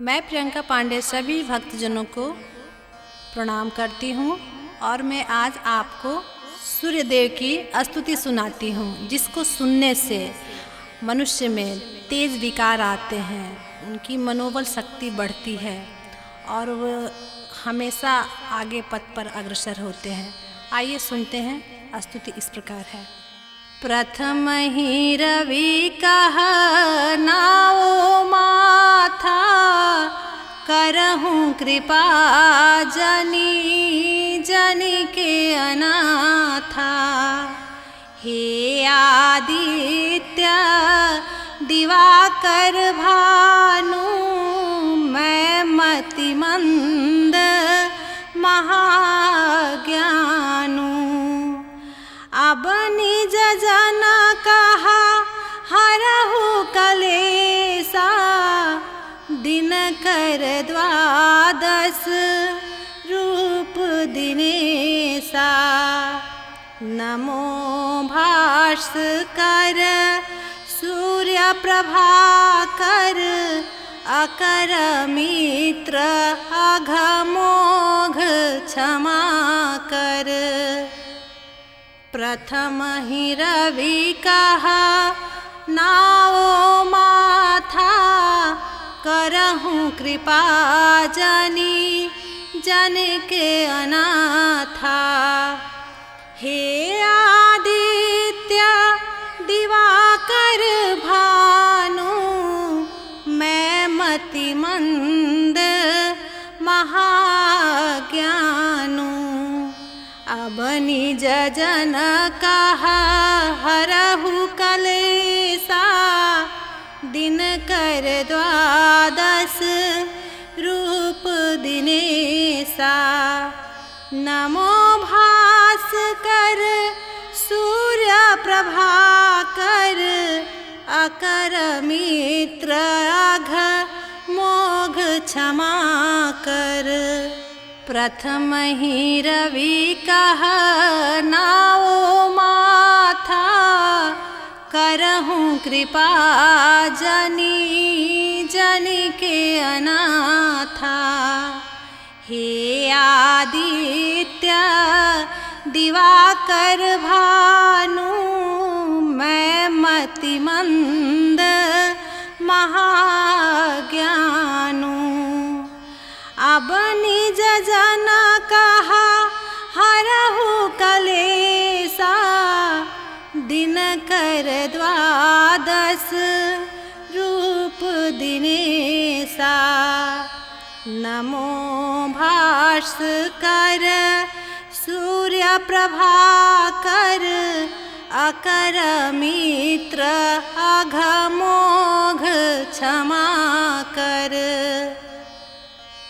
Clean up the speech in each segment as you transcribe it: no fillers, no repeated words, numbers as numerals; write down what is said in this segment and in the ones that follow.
मैं प्रियंका पांडे सभी भक्तजनों को प्रणाम करती हूँ और मैं आज आपको सूर्यदेव की स्तुति सुनाती हूँ, जिसको सुनने से मनुष्य में तेज विकार आते हैं, उनकी मनोबल शक्ति बढ़ती है और वह हमेशा आगे पथ पर अग्रसर होते हैं। आइए सुनते हैं। स्तुति इस प्रकार है। प्रथम ही रवि कह नाओ माथा, करहूँ कृपा जनी जनी के अनाथा। हे आदित्य दिवाकर भानु, मैं मतिमंद महाज्ञानु। अब निज जन कहा हरहु कलेसा, दिनकर द्वादश रूप दिनेसा। नमो भास्कर सूर्य प्रभाकर, अकर मित्र अघमोघ क्षमा कर। प्रथम ही रवि कहा नाओ माथा, करहूँ कृपा जनी जन के अनाथा। हे आदित्य दिवाकर भानु, मैं मतिमंद महाज्ञानु। अब निज जन कहा हरहु कलेसा, दिनकर द्वादश रूप दिनेसा। नमो भास्कर सूर्य प्रभाकर, अकर मित्र अघमोघ क्षमा कर। प्रथम ही रवि कह नाओ माथा, करहूँ कृपा जनी जनी के अनाथा। हे आदित्य दिवाकर भानु, मैं मतिमंद महाज्ञानु। अब निज जन कहा हरहु कलेसा, दिनकर द्वादश रूप दिनेसा। नमो भास्कर सूर्य प्रभाकर, अकर मित्र अघमोघ क्षमा कर।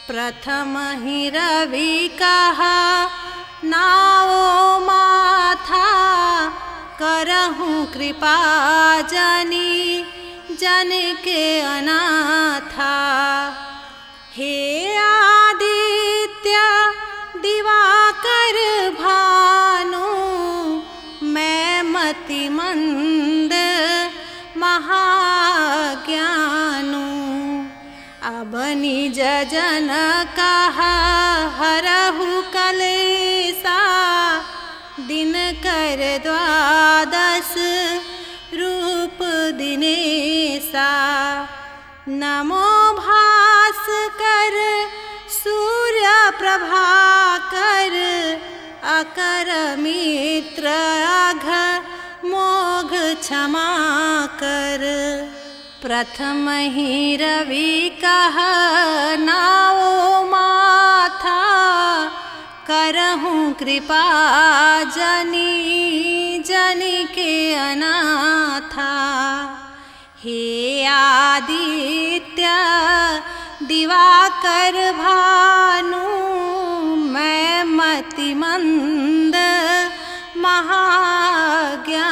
प्रथम ही रवि कहा नाओ माथा, करहूँ कृपा जनी जन के अनाथा। हे आदित्य दिवाकर भानु, मैं मतिमंद महाज्ञानु। अब निज जन कहा हरहु कलेसा, दिनकर द्वादश रूप दिनेसा। नमो भास्कर सूर्य प्रभाकर, अकर मित्र अघमोघ क्षमा कर। प्रथम ही रवि कह नाओ माथा, करहूँ कृपा जनी जनी के अनाथा। हे आदित्य दिवाकर भानु, मैं मतिमंद महाज्ञानु।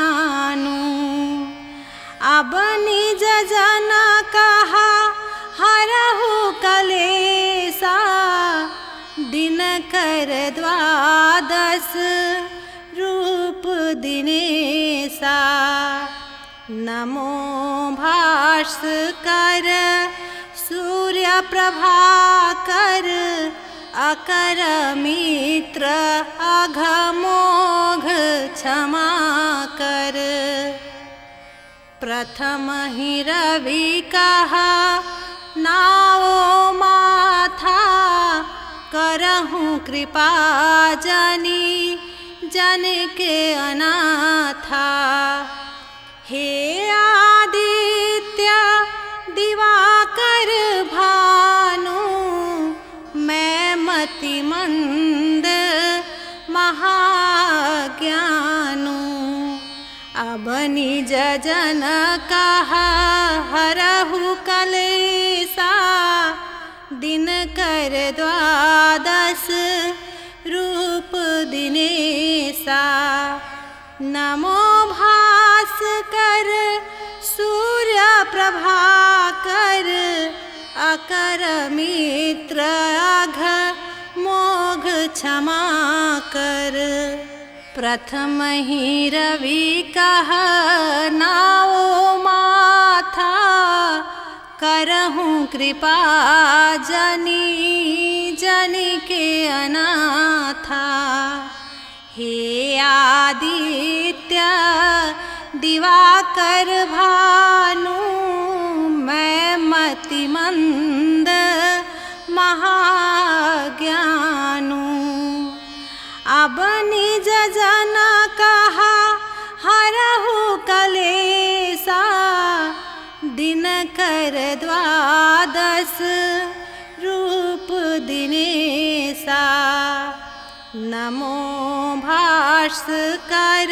अब निज जन कहा हरहु कलेसा, दिनकर द्वादश रूप दिनेसा। नमो भास्कर सूर्य प्रभाकर अकर मित्र अघमोघ क्षमा कर। प्रथम ही रवि कहा नाओ माथा करहूँ कृपा जनी जन के अनाथा। हे आदित्य दिवाकर भानु मैं मतिमंद महाज्ञानु। अब निज जन कहा हरहु कलेसा दिन कर द्वादश रूप दिनेसा। नमो भास्कर सूर्य प्रभाकर अकर मित्र अघ मोघ क्षमा कर। प्रथम ही रवि कह नाओ माथा करहूँ कृपा जनी जनी के अनाथा। हे आदित्य दिवाकर भानु मैं मतिमंद महाज्ञानु। अब निज जन कहा हरहु कलेसा दिन कर द्वादश रूप दिनेसा। नमो भास्कर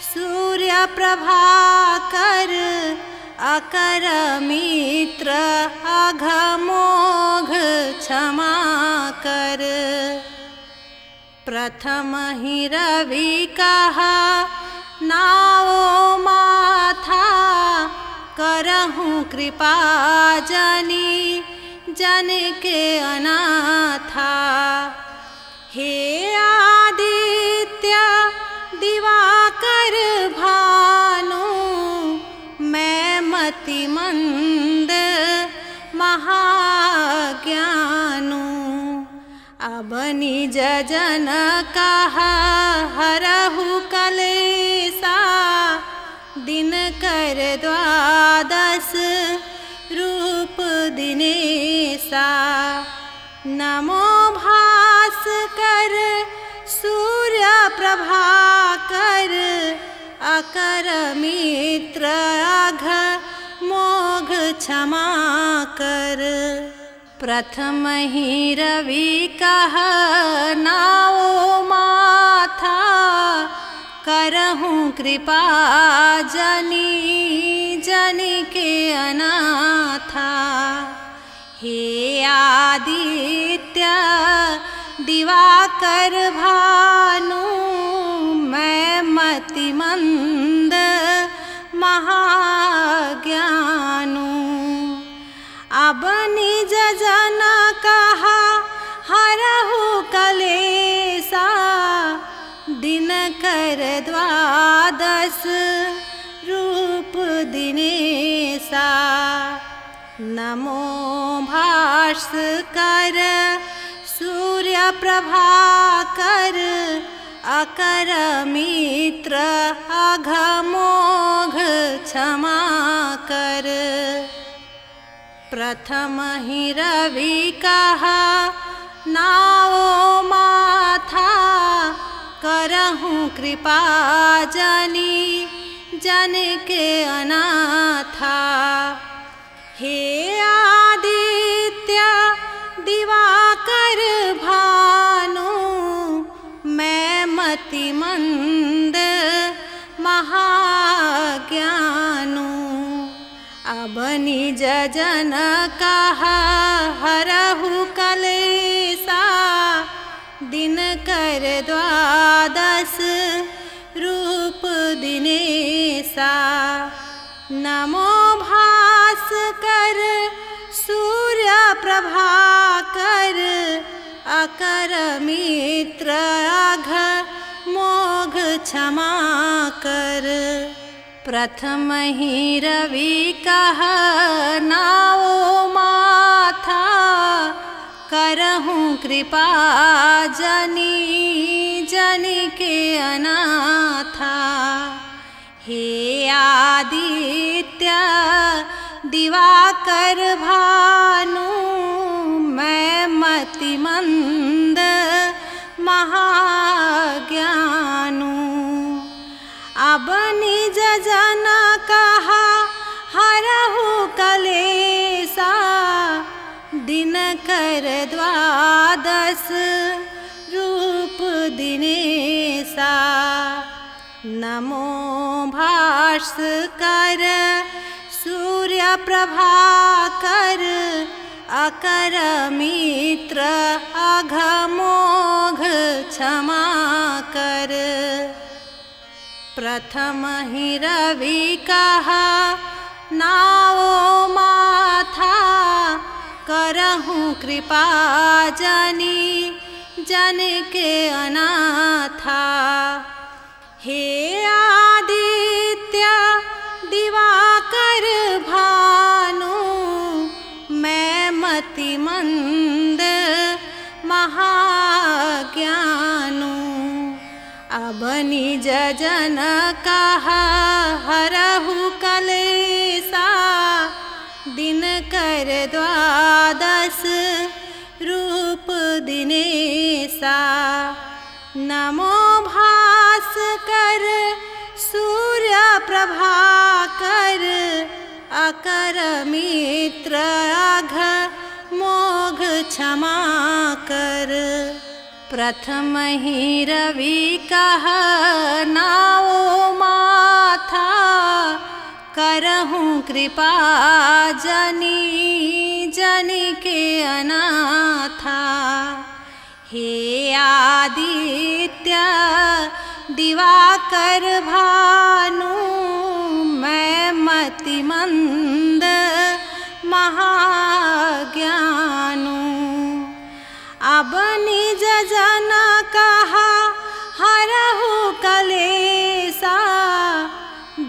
सूर्य प्रभाकर अकर मित्र अघमोघ क्षमा कर। प्रथम ही रवि कहा नाओ माथा करहूँ कृपा जनी जन के अनाथा। हे आदित्य दिवाकर भानु मैं मतिमंद महाज्ञानु। अब निज जन कहा हरहु कलेसा दिन कर द्वादश रूप दिनेसा। नमो भास्कर सूर्य प्रभाकर अकर मित्र अघ मोघ क्षमा कर। प्रथम ही रवि कह नाओ माथा करहूँ कृपा जनी जनी के अनाथा। हे आदित्य दिवाकर भानु मैं मतिमंद महाज्ञानु। अब निज जन कहा हरहु कलेसा दिन कर द्वादश रूप दिनेसा। नमो भास्कर सूर्य प्रभाकर अकर मित्र अघमोघ क्षमा कर। प्रथम ही रवि कहा नाओ माथा करहूँ कृपा जनी जन के अनाथा। हे आदित्य दिवाकर भानु मैं मतिमंद महाज्ञानु। अब निज जन कहा हरहु कलेसा दिन कर द्वादश रूप दिनेसा। नमो भास्कर सूर्य प्रभाकर अकर मित्र अघ मोघ क्षमा कर। प्रथम ही रवि कह नाओ माथा करहूँ कृपा जनी जनी के अनाथा। हे आदित्य दिवाकर भानु मैं मतिमंद महाज्ञानु। अब निज जन कहा हरहु कलेसा दिनकर द्वादश रूप दिनेसा। नमो भास्कर सूर्य प्रभाकर अकर मित्र अघमोघ क्षमा कर। प्रथम ही रवि कहा नाओ माथा करहूँ कृपा जनी जन के अनाथा। हे आदित्य दिवाकर भानु मैं मतिमंद महाज्ञानु। अब निज जन कहा हरहु कलेसा दिनकर द्वादश रूप दिनेसा। नमो भास्कर सूर्य प्रभाकर अकर मित्र अघमोघ क्षमा कर। प्रथम ही रवि कहा नाओ माथा करहूँ कृपा जनी जनी के अनाथा। हे आदित्य दिवाकर भानु मैं मतिमंद महाज्ञानु। अब निज जन कहा हरहु कलेसा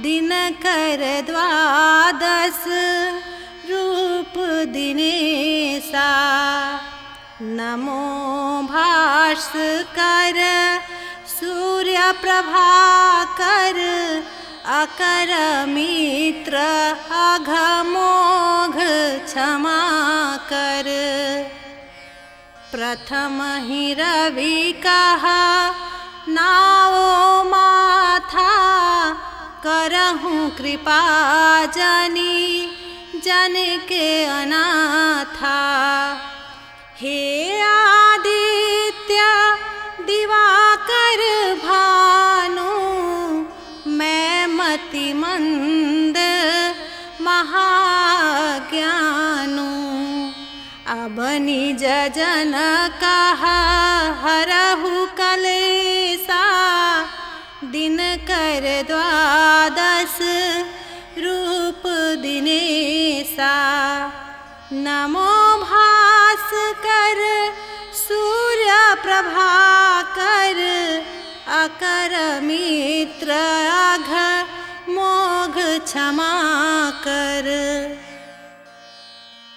दिनकर द्वादश रूप दिनेसा। नमो भास्कर सूर्य प्रभाकर अकर मित्र अघमोघ क्षमा कर। प्रथम ही रवि कहा नाओ माथा करहूँ कृपा जनी जन के अनाथा। हे आदित्य दिवाकर भानु मैं मतिमंद महाज्ञानु। अब निज जन कहा हरहु कलेसा दिनकर द्वादश रूप दिनेसा। नमो भास्कर सूर्य प्रभाकर अकर मित्र अघमोघ क्षमा कर।